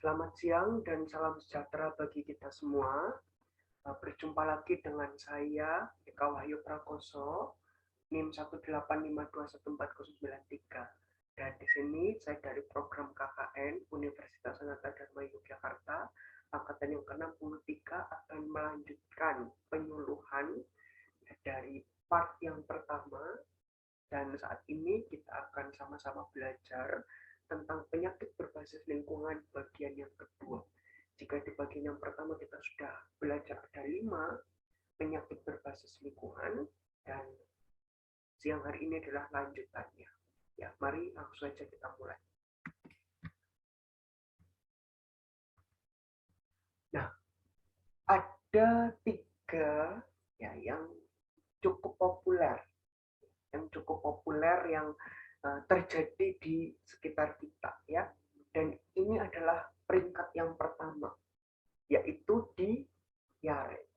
Selamat siang dan salam sejahtera bagi kita semua. Berjumpa lagi dengan saya, Eka Wahyu Prakoso, NIM 185214093. Dan di sini saya dari program KKN Universitas Sanata Dharma Yogyakarta, angkatan yang ke-63 akan melanjutkan penyuluhan dari part yang pertama. Dan saat ini kita akan sama-sama belajar tentang penyakit berbasis lingkungan bagian yang kedua. Jika di bagian yang pertama kita sudah belajar ada 5 penyakit berbasis lingkungan, dan siang hari ini adalah lanjutannya. Ya, mari langsung saja kita mulai. Nah, ada 3 ya yang cukup populer, yang terjadi di sekitar kita ya. Dan ini adalah peringkat yang pertama, yaitu diare.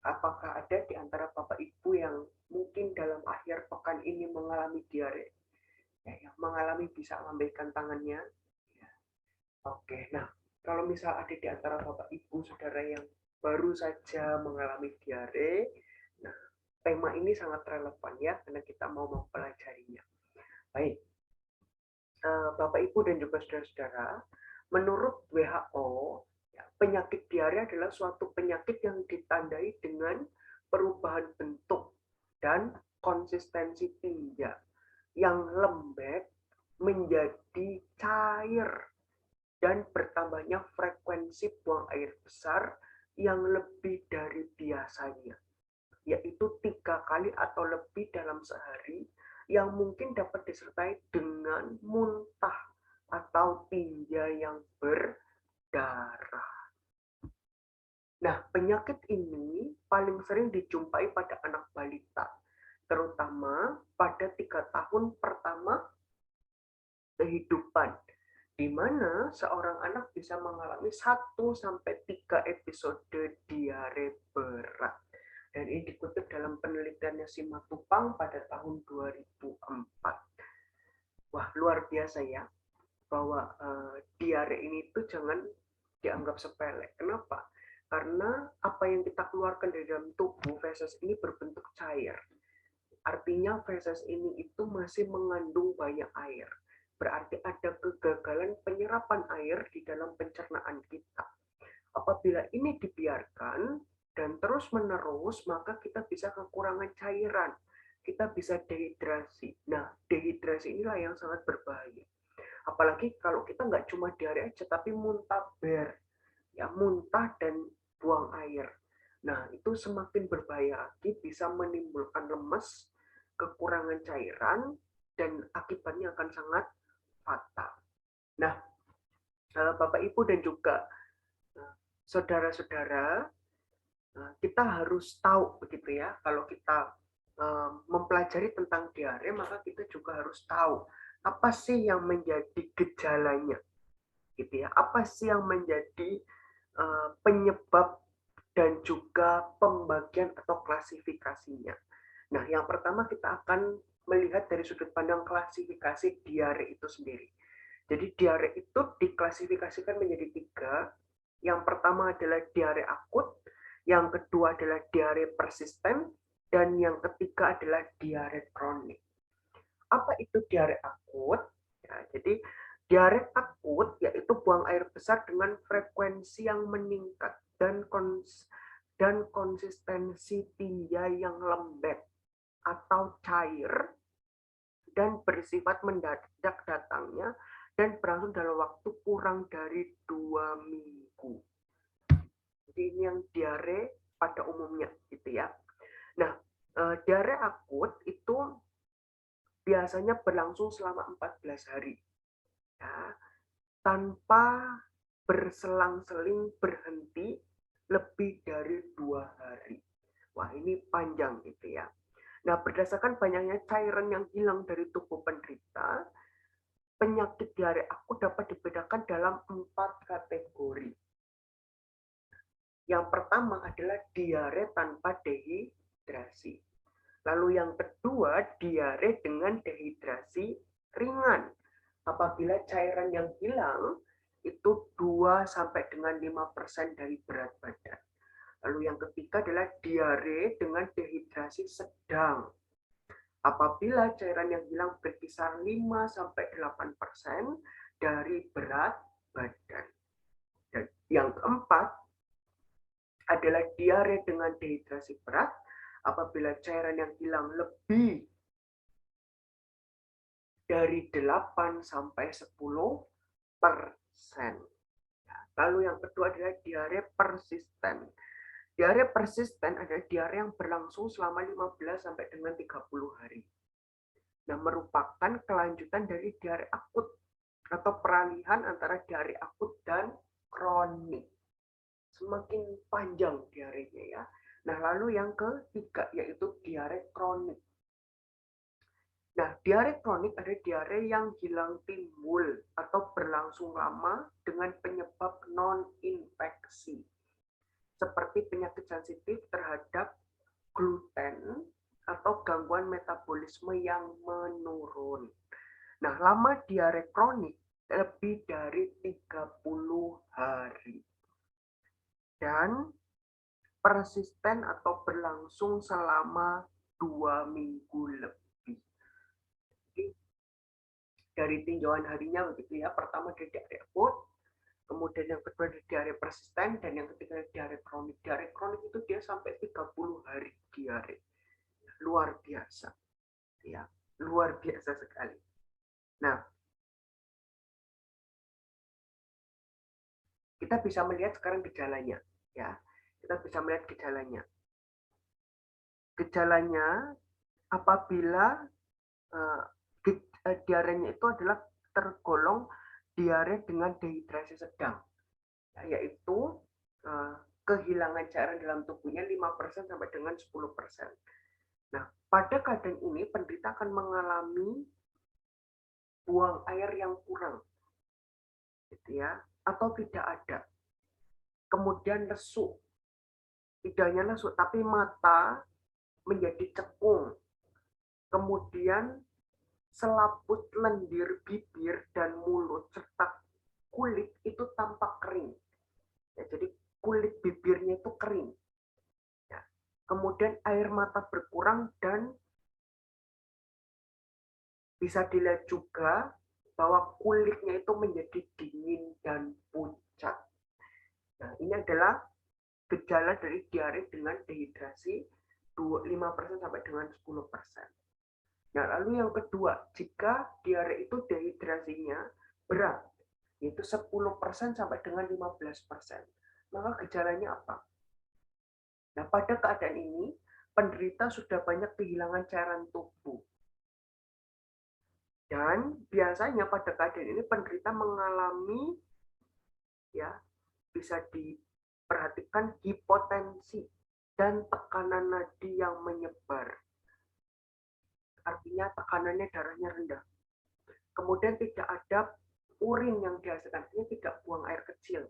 Apakah ada di antara Bapak Ibu yang mungkin dalam akhir pekan ini mengalami diare? Ya, yang mengalami bisa lambaikan tangannya. Ya. Oke, nah kalau misal ada di antara Bapak Ibu saudara yang baru saja mengalami diare, nah tema ini sangat relevan ya, karena kita mau mempelajarinya. Baik, Bapak Ibu dan juga saudara-saudara, menurut WHO, ya, penyakit diare adalah suatu penyakit yang ditandai dengan perubahan bentuk dan konsistensi tinja yang lembek menjadi cair dan bertambahnya frekuensi buang air besar yang lebih dari biasanya, yaitu 3 kali atau lebih dalam sehari, yang mungkin dapat disertai dengan muntah atau tinja yang berdarah. Nah, penyakit ini paling sering dijumpai pada anak balita, terutama pada 3 tahun pertama kehidupan, di mana seorang anak bisa mengalami 1-3 episode diare berat. Dan ini dikutip dalam penelitiannya Simatupang pada tahun 2004. Wah, luar biasa ya, bahwa diare ini tuh jangan dianggap sepele. Kenapa? Karena apa yang kita keluarkan dari dalam tubuh, feses ini berbentuk cair. Artinya feses ini itu masih mengandung banyak air. Berarti ada kegagalan penyerapan air di dalam pencernaan kita. Apabila ini dibiarkan dan terus-menerus, maka kita bisa kekurangan cairan. Kita bisa dehidrasi. Nah, dehidrasi inilah yang sangat berbahaya. Apalagi kalau kita nggak cuma diare aja, tapi muntah ya, muntah dan buang air. Nah, itu semakin berbahaya lagi, bisa menimbulkan lemes, kekurangan cairan, dan akibatnya akan sangat fatal. Nah, Bapak Ibu dan juga saudara-saudara, kita harus tahu begitu ya, kalau kita mempelajari tentang diare, maka kita juga harus tahu apa sih yang menjadi gejalanya, gitu ya. Apa sih yang menjadi penyebab dan juga pembagian atau klasifikasinya. Nah, yang pertama kita akan melihat dari sudut pandang klasifikasi diare itu sendiri. Jadi diare itu diklasifikasikan menjadi 3. Yang pertama adalah diare akut, yang kedua adalah diare persisten, dan yang ketiga adalah diare kronik. Apa itu diare akut? Ya, jadi diare akut yaitu buang air besar dengan frekuensi yang meningkat dan konsistensi tinja yang lembek atau cair dan bersifat mendadak datangnya dan berlangsung dalam waktu kurang dari 2 minggu. Jadi ini yang diare pada umumnya gitu ya. Nah, diare akut itu biasanya berlangsung selama 14 hari. Ya, tanpa berselang-seling berhenti lebih dari 2 hari. Wah, ini panjang gitu ya. Nah, berdasarkan banyaknya cairan yang hilang dari tubuh penderita, penyakit diare akut dapat dibedakan dalam 4 kategori. Yang pertama adalah diare tanpa dehidrasi. Lalu yang kedua, diare dengan dehidrasi ringan. Apabila cairan yang hilang itu 2 sampai dengan 5% dari berat badan. Lalu yang ketiga adalah diare dengan dehidrasi sedang. Apabila cairan yang hilang berkisar 5 sampai 8% dari berat badan. Dan yang keempat adalah diare dengan dehidrasi berat apabila cairan yang hilang lebih dari 8 sampai 10%. Lalu yang kedua adalah diare persisten. Diare persisten adalah diare yang berlangsung selama 15 sampai dengan 30 hari. Nah, merupakan kelanjutan dari diare akut atau peralihan antara diare akut dan kronik. Semakin panjang diarenya ya. Nah, lalu yang ketiga yaitu diare kronik. Nah, diare kronik adalah diare yang hilang timbul atau berlangsung lama dengan penyebab non-infeksi. Seperti penyakit sensitif terhadap gluten atau gangguan metabolisme yang menurun. Nah, lama diare kronik lebih dari 30 hari. Dan persisten atau berlangsung selama 2 minggu lebih. Jadi, dari tinjauan harinya begitu ya, pertama dari diare akut, kemudian yang kedua dari diare persisten, dan yang ketiga dari diare kronik. Diare kronik itu dia sampai 30 hari diare. Luar biasa. Ya, luar biasa sekali. Nah, kita bisa melihat sekarang gejalanya, ya. Kita bisa melihat gejalanya. Gejalanya apabila diarenya itu adalah tergolong diare dengan dehidrasi sedang, yaitu kehilangan cairan dalam tubuhnya 5% sampai dengan 10%. Nah, pada keadaan ini penderita akan mengalami buang air yang kurang, gitu ya, atau tidak ada. Kemudian lesu, tidak hanya lesu, tapi mata menjadi cekung. Kemudian selaput lendir bibir dan mulut serta kulit itu tampak kering. Ya, jadi kulit bibirnya itu kering. Ya. Kemudian air mata berkurang dan bisa dilihat juga bahwa kulitnya itu menjadi dingin dan pucat. Nah, ini adalah gejala dari diare dengan dehidrasi 5% sampai dengan 10%. Nah, lalu yang kedua, jika diare itu dehidrasinya berat, yaitu 10% sampai dengan 15%, maka gejalanya apa? Nah, pada keadaan ini, penderita sudah banyak kehilangan cairan tubuh. Dan biasanya pada keadaan ini penderita mengalami, ya, bisa diperhatikan hipotensi dan tekanan nadi yang menyebar. Artinya tekanannya darahnya rendah. Kemudian tidak ada urin yang dihasilkan, artinya tidak buang air kecil.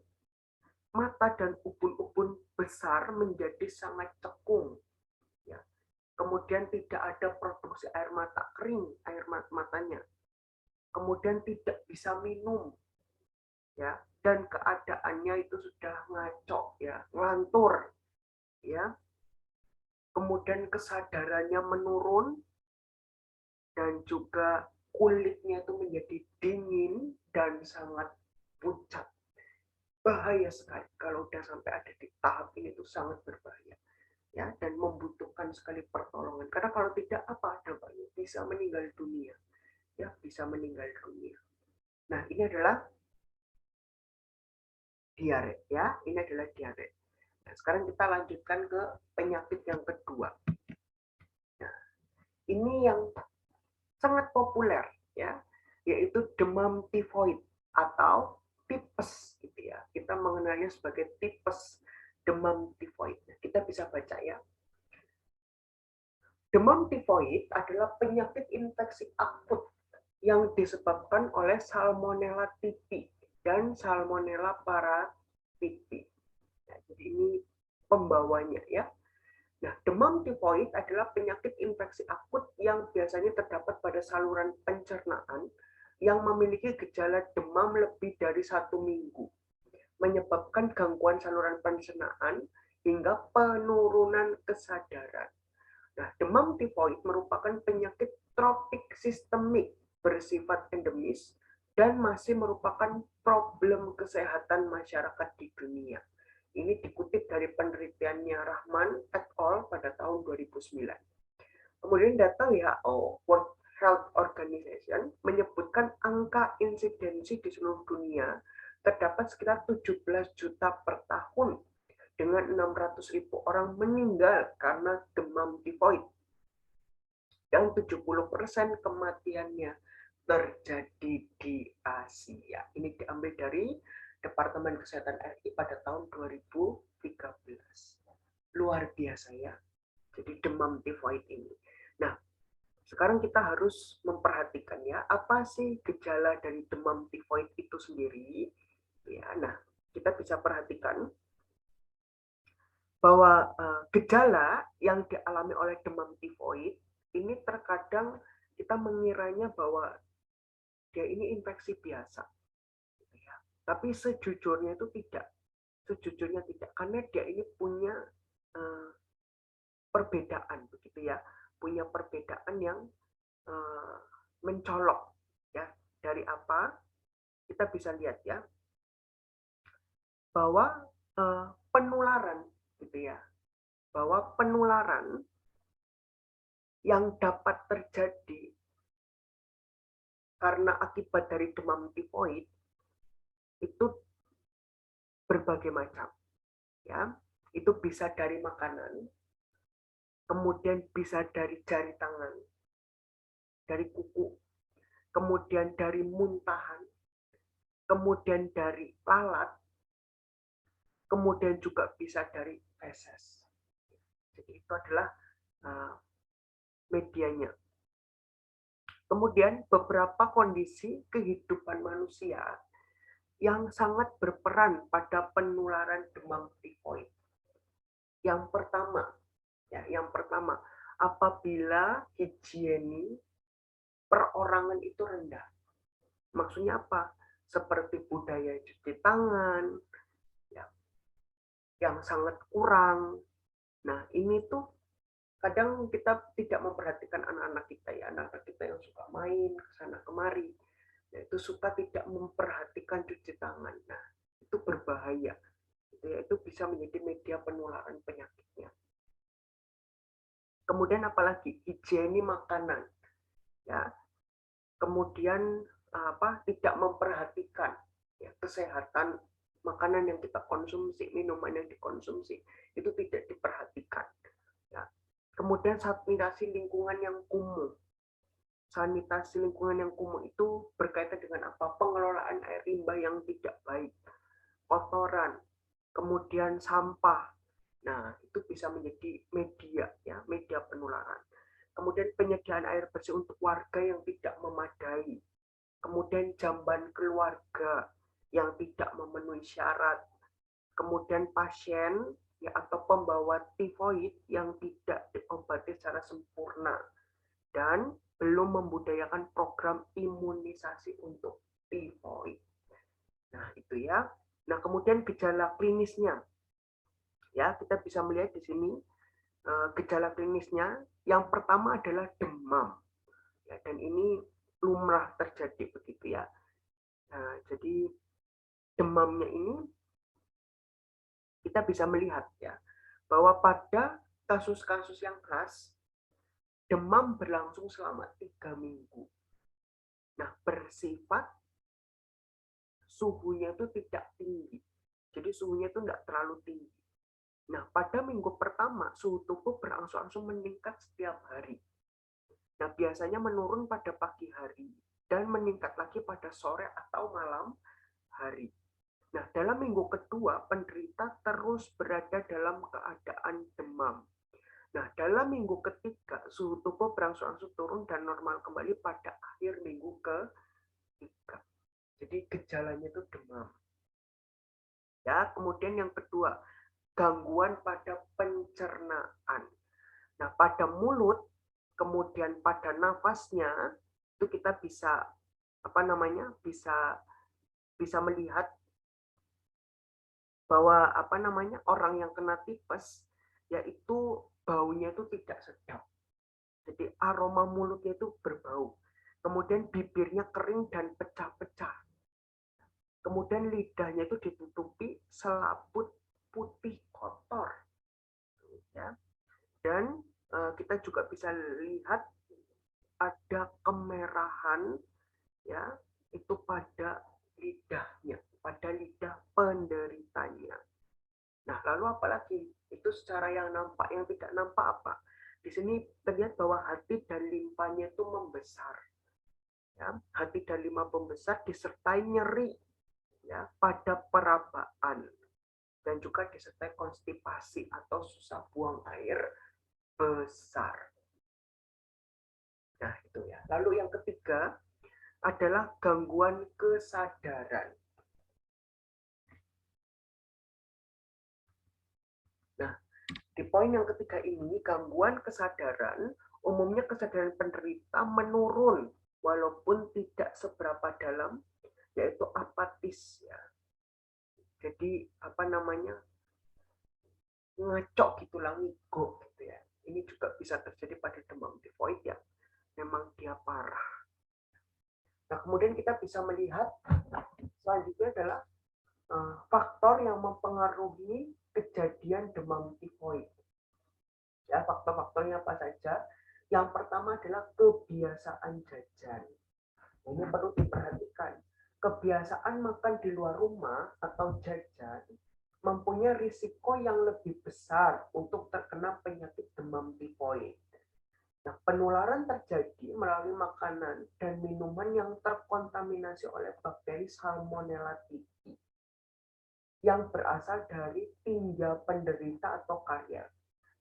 Mata dan ubun-ubun besar menjadi sangat cekung. Ya. Kemudian tidak ada produksi air mata kering, air matanya. Kemudian tidak bisa minum, ya, dan keadaannya itu sudah ngaco, ya, ngantur, ya. Kemudian kesadarannya menurun dan juga kulitnya itu menjadi dingin dan sangat pucat. Bahaya sekali kalau udah sampai ada di tahap ini, itu sangat berbahaya, ya, dan membutuhkan sekali pertolongan. Karena kalau tidak, apa dampaknya? Bisa meninggal dunia, ya, bisa meninggal dunia. Nah, ini adalah diare, ya, ini adalah diare. Nah, sekarang kita lanjutkan ke penyakit yang kedua. Nah, ini yang sangat populer, ya, yaitu demam tifoid atau tipes, gitu ya. Kita mengenalnya sebagai tipes, demam tifoid. Nah, kita bisa baca ya. Demam tifoid adalah penyakit infeksi akut yang disebabkan oleh Salmonella typhi dan Salmonella paratyphi. Nah, jadi ini pembawanya ya. Nah, demam tifoid adalah penyakit infeksi akut yang biasanya terdapat pada saluran pencernaan yang memiliki gejala demam lebih dari 1 minggu, menyebabkan gangguan saluran pencernaan hingga penurunan kesadaran. Nah, demam tifoid merupakan penyakit tropik sistemik bersifat endemis dan masih merupakan problem kesehatan masyarakat di dunia. Ini dikutip dari penelitiannya Rahman et al. Pada tahun 2009. Kemudian data WHO, World Health Organization, menyebutkan angka insidensi di seluruh dunia terdapat sekitar 17 juta per tahun, dengan 600.000 orang meninggal karena demam tifoid. Dan 70% kematiannya terjadi di Asia. Ini diambil dari Departemen Kesehatan RI pada tahun 2013. Luar biasa ya. Jadi demam tifoid ini. Nah, sekarang kita harus memperhatikan ya, apa sih gejala dari demam tifoid itu sendiri? Ya, nah, kita bisa perhatikan bahwa gejala yang dialami oleh demam tifoid ini terkadang kita mengiranya bahwa dia ini infeksi biasa, ya. Tapi sejujurnya itu tidak, karena dia ini punya perbedaan, begitu ya, punya perbedaan yang mencolok, ya. Dari apa? Kita bisa lihat ya, bahwa penularan, gitu ya, bahwa penularan yang dapat terjadi karena akibat dari demam tifoid itu berbagai macam, ya. Itu bisa dari makanan, kemudian bisa dari jari tangan, dari kuku, kemudian dari muntahan, kemudian dari lalat, kemudian juga bisa dari feses. Jadi itu adalah medianya. Kemudian beberapa kondisi kehidupan manusia yang sangat berperan pada penularan demam tifoid. Yang pertama, apabila higiene perorangan itu rendah. Maksudnya apa? Seperti budaya cuci tangan, ya, yang sangat kurang. Nah, ini tuh kadang kita tidak memperhatikan anak-anak kita ya, anak-anak kita yang suka main ke sana kemari, yaitu suka tidak memperhatikan cuci tangan. Nah, itu berbahaya. Itu bisa menjadi media penularan penyakitnya. Kemudian apalagi higiene makanan, ya. Kemudian tidak memperhatikan ya, kesehatan makanan yang kita konsumsi, minuman yang dikonsumsi itu tidak diperhatikan. Ya. Kemudian sanitasi lingkungan yang kumuh. Sanitasi lingkungan yang kumuh itu berkaitan dengan apa? Pengelolaan air limbah yang tidak baik, kotoran, kemudian sampah. Nah, itu bisa menjadi media penularan. Kemudian penyediaan air bersih untuk warga yang tidak memadai. Kemudian jamban keluarga yang tidak memenuhi syarat. Kemudian pasien ya, atau pembawa tifoid yang tidak diobati secara sempurna dan belum membudayakan program imunisasi untuk tifoid. Nah, itu ya. Nah, kemudian gejala klinisnya. Ya, kita bisa melihat di sini gejala klinisnya. Yang pertama adalah demam. Ya, dan ini lumrah terjadi begitu ya. Nah, jadi demamnya ini kita bisa melihat ya bahwa pada kasus-kasus yang khas demam berlangsung selama 3 minggu. Nah, bersifat suhunya itu tidak tinggi. Jadi suhunya itu tidak terlalu tinggi. Nah, pada minggu pertama suhu tubuh berangsur-angsur meningkat setiap hari. Nah, biasanya menurun pada pagi hari dan meningkat lagi pada sore atau malam hari. Nah, dalam minggu kedua, penderita terus berada dalam keadaan demam. Nah, dalam minggu ketiga, suhu tubuh berangsur-angsur turun dan normal kembali pada akhir minggu ketiga. Jadi gejalanya itu demam. Ya, kemudian yang kedua, gangguan pada pencernaan. Nah, pada mulut, kemudian pada nafasnya, itu kita bisa bisa melihat bahwa orang yang kena tipes yaitu baunya itu tidak sedap. Jadi aroma mulutnya itu berbau. Kemudian bibirnya kering dan pecah-pecah. Kemudian lidahnya itu ditutupi selaput putih kotor. Ya. Dan kita juga bisa lihat ada kemerahan ya itu pada lidahnya, pada lidah penderitanya. Nah, lalu apalagi? Itu secara yang nampak, yang tidak nampak apa? Di sini terlihat bahwa hati dan limpanya itu membesar. Ya, hati dan limpa membesar disertai nyeri ya pada perabaan dan juga disertai konstipasi atau susah buang air besar. Nah, itu ya. Lalu yang ketiga adalah gangguan kesadaran. Nah, di poin yang ketiga ini, gangguan kesadaran, umumnya kesadaran penderita menurun walaupun tidak seberapa dalam, yaitu apatis ya. Jadi ngaco gitulah, ngigo gitu ya. Ini juga bisa terjadi pada demam tifoid ya. Memang dia parah. Nah, kemudian kita bisa melihat selanjutnya adalah faktor yang mempengaruhi kejadian demam tifoid. Ya, faktor-faktornya apa saja? Yang pertama adalah kebiasaan jajan. Ini perlu diperhatikan. Kebiasaan makan di luar rumah atau jajan mempunyai risiko yang lebih besar untuk terkena penyakit demam tifoid. Nah, penularan terjadi melalui makanan dan minuman yang terkontaminasi oleh bakteri Salmonella typhi yang berasal dari tinja penderita atau karier.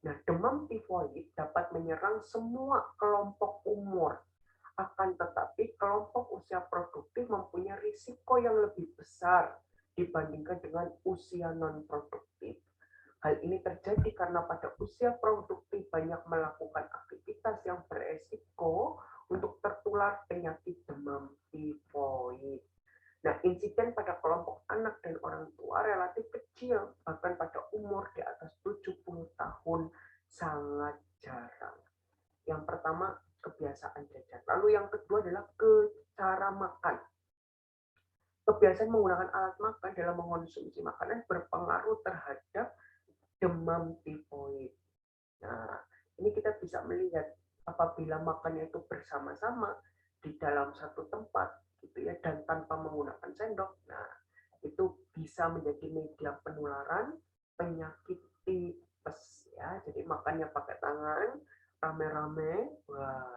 Nah, demam tifoid dapat menyerang semua kelompok umur. Akan tetapi, kelompok usia produktif mempunyai risiko yang lebih besar dibandingkan dengan usia non-produktif. Hal ini terjadi karena pada usia produktif banyak melakukan aktivitas yang beresiko untuk tertular penyakit demam tifoid. Nah, insiden pada kelompok anak dan orang tua relatif kecil, bahkan pada umur di atas 70 tahun sangat jarang. Yang pertama, kebiasaan jajan. Lalu yang kedua adalah cara makan. Kebiasaan menggunakan alat makan dalam mengonsumsi makanan berpengaruh terhadap demam tifoid. Nah, ini kita bisa melihat apabila makannya itu bersama-sama di dalam satu tempat gitu ya dan tanpa menggunakan sendok. Nah, itu bisa menjadi media penularan penyakit tipes ya. Jadi makannya pakai tangan rame-rame, wah,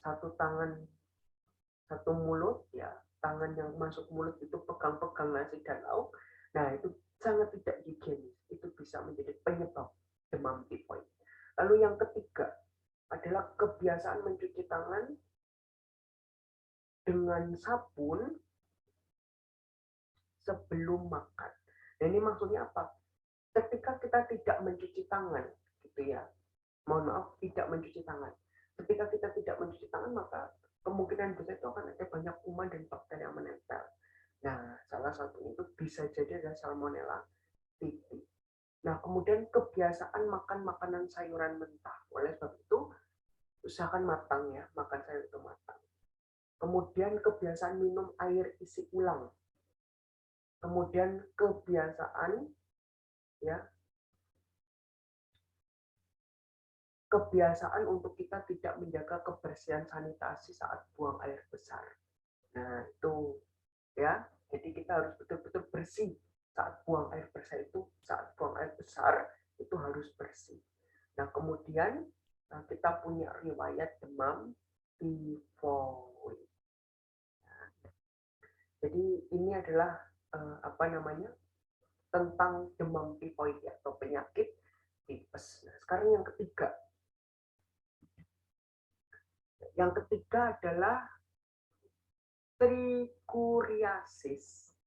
satu tangan satu mulut ya, tangan yang masuk mulut itu pegang-pegang nasi dan lauk. Nah, itu sangat tidak higienis. Itu bisa menjadi penyebab demam tifoid. Lalu yang ketiga adalah kebiasaan mencuci tangan dengan sabun sebelum makan. Nah, ini maksudnya apa? Ketika kita tidak mencuci tangan, gitu ya. Mohon maaf, tidak mencuci tangan. Ketika kita tidak mencuci tangan, maka kemungkinan besar itu akan ada banyak kuman dan bakteri yang menempel. Nah, salah satu itu bisa jadi ada Salmonella typhi. Nah, kemudian kebiasaan makan makanan sayuran mentah. Oleh sebab itu, usahakan matang ya, makan sayur itu matang. Kemudian kebiasaan minum air isi ulang. Kemudian kebiasaan untuk kita tidak menjaga kebersihan sanitasi saat buang air besar. Nah, itu ya. Jadi kita harus betul-betul bersih saat buang air besar itu, saat buang air besar itu harus bersih. Nah, kemudian kita punya riwayat demam tifoid. Jadi ini adalah tentang demam tifoid atau penyakit tipes. Nah, sekarang yang ketiga. Yang ketiga adalah trikuriasis.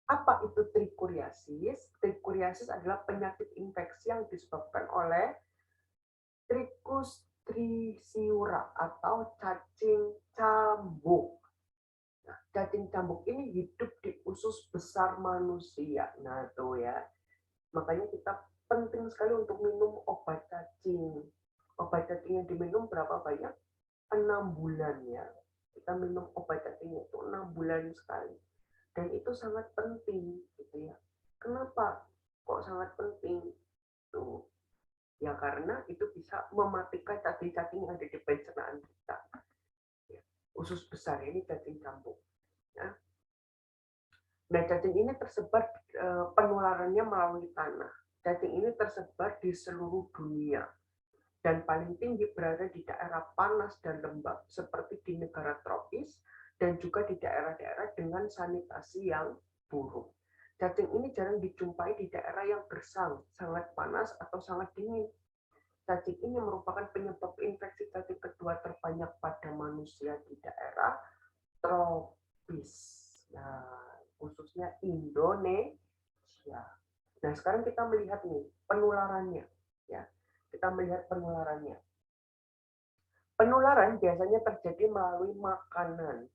Apa itu trikuriasis? Trikuriasis adalah penyakit infeksi yang disebabkan oleh Trichus trisiura atau cacing cambuk. Cacing cambuk ini hidup di usus besar manusia. Nah, tuh ya. Makanya kita penting sekali untuk minum obat cacing. Obat cacing yang diminum berapa banyak? 6 bulan ya. Kita minum obat cacing itu 6 bulan sekali. Dan itu sangat penting gitu ya. Kenapa? Kok sangat penting? Tuh. Ya karena itu bisa mematikan cacing-cacing yang ada di pencernaan kita. Ya. Usus besar ini cacing cambuk. Ya. Nah, cacing ini tersebar penularannya melalui tanah. Cacing ini tersebar di seluruh dunia dan paling tinggi berada di daerah panas dan lembab seperti di negara tropis dan juga di daerah-daerah dengan sanitasi yang buruk. Cacing ini jarang dijumpai di daerah yang gersang, sangat panas atau sangat dingin. Cacing ini merupakan penyebab infeksi cacing kedua terbanyak pada manusia di daerah tropis. Nah, khususnya Indonesia. Nah, sekarang kita melihat nih penularannya, ya. Kita melihat penularannya. Penularan biasanya terjadi melalui makanan.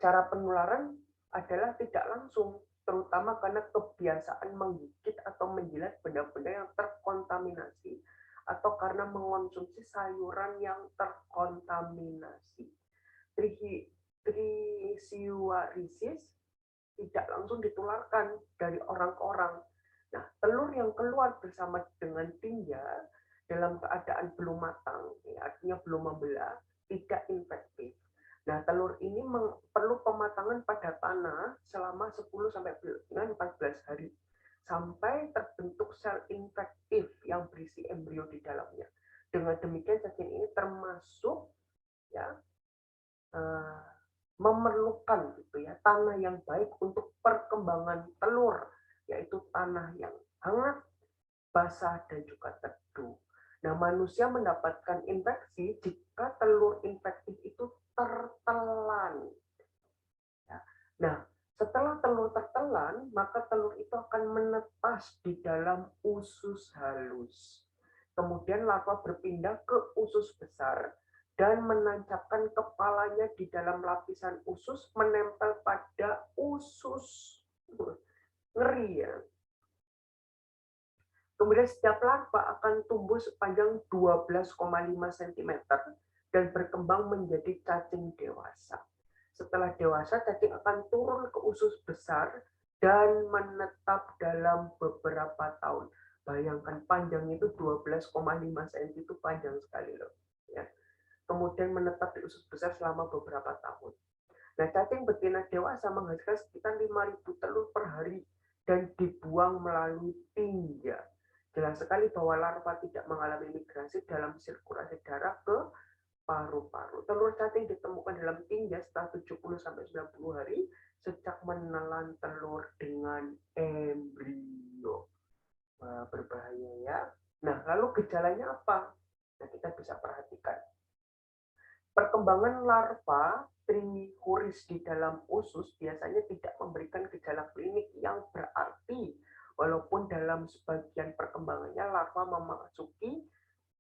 Cara penularan adalah tidak langsung, terutama karena kebiasaan menggigit atau menjilat benda-benda yang terkontaminasi atau karena mengonsumsi sayuran yang terkontaminasi. Trisiuarisis tidak langsung ditularkan dari orang ke orang. Nah, telur yang keluar bersama dengan tinja dalam keadaan belum matang, ya, artinya belum membelah, tidak infektif. Nah, telur ini perlu pematangan pada tanah selama 10-14 hari sampai terbentuk sel infektif yang berisi embrio di dalamnya. Dengan demikian cacing ini termasuk ya memerlukan gitu ya tanah yang baik untuk perkembangan telur, yaitu tanah yang hangat, basah dan juga teduh. Nah, manusia mendapatkan infeksi jika telur infektif itu tertelan. Ya. Nah, setelah telur tertelan, maka telur itu akan menetas di dalam usus halus. Kemudian larva berpindah ke usus besar dan menancapkan kepalanya di dalam lapisan usus menempel pada usus. Ngeri ya. Kemudian setiap larva akan tumbuh sepanjang 12,5 cm dan berkembang menjadi cacing dewasa. Setelah dewasa, cacing akan turun ke usus besar dan menetap dalam beberapa tahun. Bayangkan panjangnya itu 12,5 cm itu panjang sekali loh. Ya. Kemudian menetap di usus besar selama beberapa tahun. Nah, cacing betina dewasa menghasilkan sekitar 5.000 telur per hari dan dibuang melalui tinja. Jelas sekali bahwa larva tidak mengalami migrasi dalam sirkulasi darah ke paru-paru. Telur cacing ditemukan dalam tinja setelah 70-90 hari sejak menelan telur dengan embrio. Wah, berbahaya ya. Nah, lalu gejalanya apa? Nah, kita bisa perhatikan. Perkembangan larva trichuris di dalam usus biasanya tidak memberikan gejala klinik yang berarti, walaupun dalam sebagian perkembangannya larva memasuki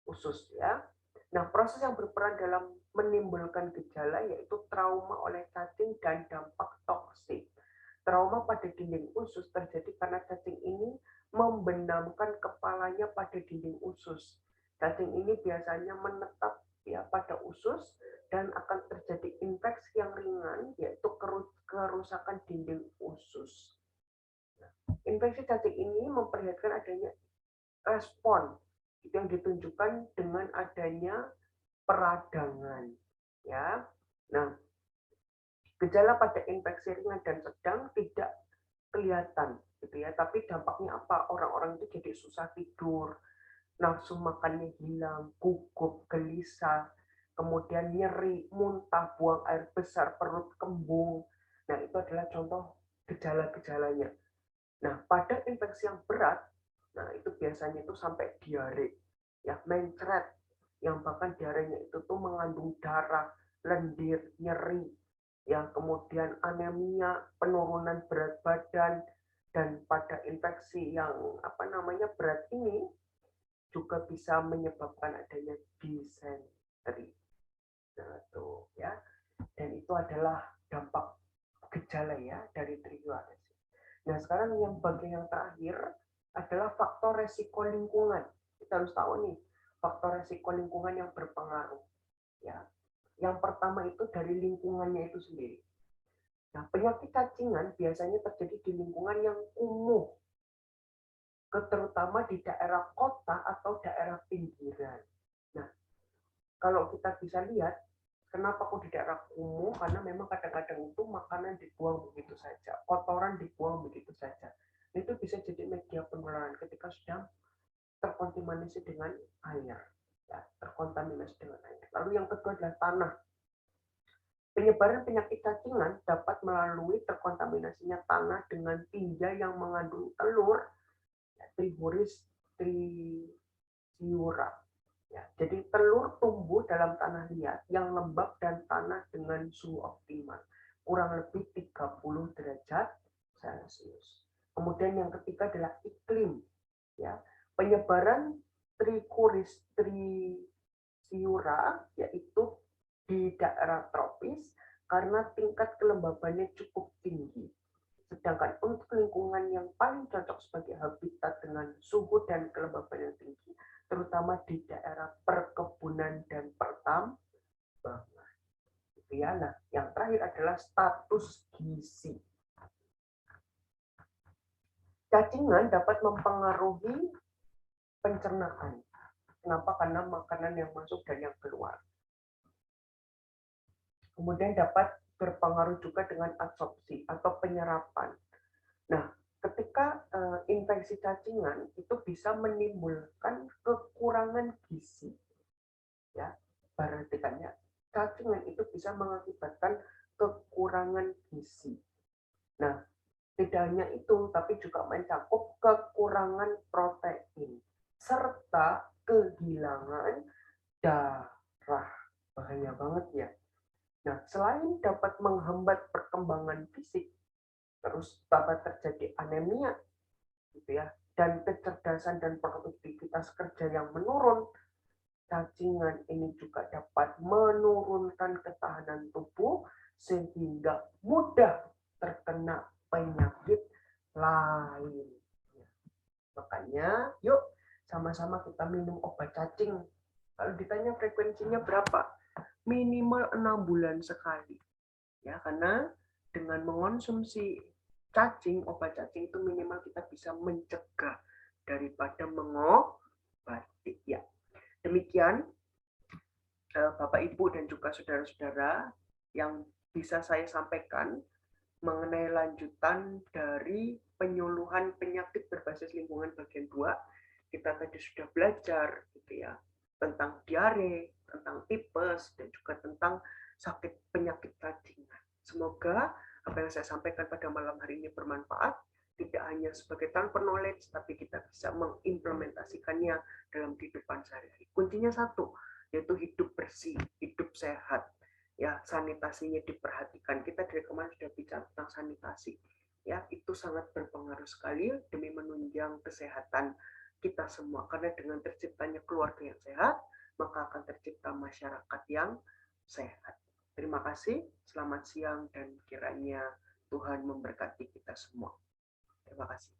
usus ya. Nah, proses yang berperan dalam menimbulkan gejala yaitu trauma oleh cacing dan dampak toksik. Trauma pada dinding usus terjadi karena cacing ini membenamkan kepalanya pada dinding usus. Cacing ini biasanya menetap ya pada usus dan akan terjadi infeksi yang ringan yaitu kerusakan dinding usus. Infeksi cacing ini memperlihatkan adanya respon yang ditunjukkan dengan adanya peradangan ya. Nah, gejala pada infeksi ringan dan sedang tidak kelihatan gitu ya, tapi dampaknya apa? Orang-orang itu jadi susah tidur, nafsu makannya hilang, gugup, gelisah, kemudian nyeri, muntah, buang air besar, perut kembung. Nah, itu adalah contoh gejala-gejalanya. Nah, pada infeksi yang berat, nah itu biasanya itu sampai diare, ya mencret, yang bahkan diarenya itu tuh mengandung darah, lendir, nyeri, yang kemudian anemia, penurunan berat badan, dan pada infeksi yang berat ini juga bisa menyebabkan adanya disenteri. Nah, tuh ya. Dan itu adalah dampak gejala ya dari trihiuresis. Nah, sekarang yang bagian yang terakhir adalah faktor resiko lingkungan. Kita harus tahu nih, faktor resiko lingkungan yang berpengaruh. Ya, yang pertama itu dari lingkungannya itu sendiri. Nah, penyakit cacingan biasanya terjadi di lingkungan yang kumuh, terutama di daerah kota atau daerah pinggiran. Nah, kalau kita bisa lihat, kenapa kok di daerah kumuh? Karena memang kadang-kadang itu makanan dibuang begitu saja, kotoran dibuang begitu saja. Itu bisa jadi media penularan ketika sudah terkontaminasi dengan air. Ya, terkontaminasi dengan air. Lalu yang kedua adalah tanah. Penyebaran penyakit cacingan dapat melalui terkontaminasinya tanah dengan tinja yang mengandung telur, ya, Trichuris trichyura. Ya, jadi telur tumbuh dalam tanah liat yang lembab dan tanah dengan suhu optimal, kurang lebih 30 derajat Celcius. Kemudian yang ketiga adalah iklim. Ya, penyebaran Trichuris trichyura yaitu di daerah tropis karena tingkat kelembabannya cukup tinggi. Sedangkan untuk lingkungan yang paling cocok sebagai habitat dengan suhu dan kelembaban yang tinggi, terutama di daerah perkebunan dan pertambangan. Ya, nah, yang terakhir adalah status gizi. Cacingan dapat mempengaruhi pencernaan. Kenapa? Karena makanan yang masuk dan yang keluar. Kemudian dapat berpengaruh juga dengan absorpsi atau penyerapan. Nah, ketika infeksi cacingan itu bisa menimbulkan kekurangan gizi. Ya, perhatikannya. Cacingan itu bisa mengakibatkan kekurangan gizi. Nah, tidak hanya itu, tapi juga mencakup kekurangan protein serta kehilangan darah. Bahaya banget ya. Nah, selain dapat menghambat perkembangan fisik, terus dapat terjadi anemia, gitu ya, dan kecerdasan dan produktivitas kerja yang menurun, cacingan ini juga dapat menurunkan ketahanan tubuh sehingga mudah terkena penyakit lain. Makanya, yuk sama-sama kita minum obat cacing. Kalau ditanya frekuensinya berapa? Minimal 6 bulan sekali. Ya, karena dengan mengonsumsi cacing, obat cacing itu minimal kita bisa mencegah daripada mengobati. Ya, demikian Bapak, Ibu, dan juga saudara-saudara yang bisa saya sampaikan mengenai lanjutan dari penyuluhan penyakit berbasis lingkungan bagian 2. Kita tadi sudah belajar gitu ya, tentang diare, tentang tipes, dan juga tentang sakit penyakit cacingan. Semoga apa yang saya sampaikan pada malam hari ini bermanfaat, tidak hanya sebagai transfer knowledge, tapi kita bisa mengimplementasikannya dalam kehidupan sehari-hari. Kuncinya satu, yaitu hidup bersih, hidup sehat. Ya, sanitasinya diperhatikan. Kita dari kemarin sudah bicara tentang sanitasi. Ya, itu sangat berpengaruh sekali demi menunjang kesehatan kita semua. Karena dengan terciptanya keluarga yang sehat, maka akan tercipta masyarakat yang sehat. Terima kasih, selamat siang, dan kiranya Tuhan memberkati kita semua. Terima kasih.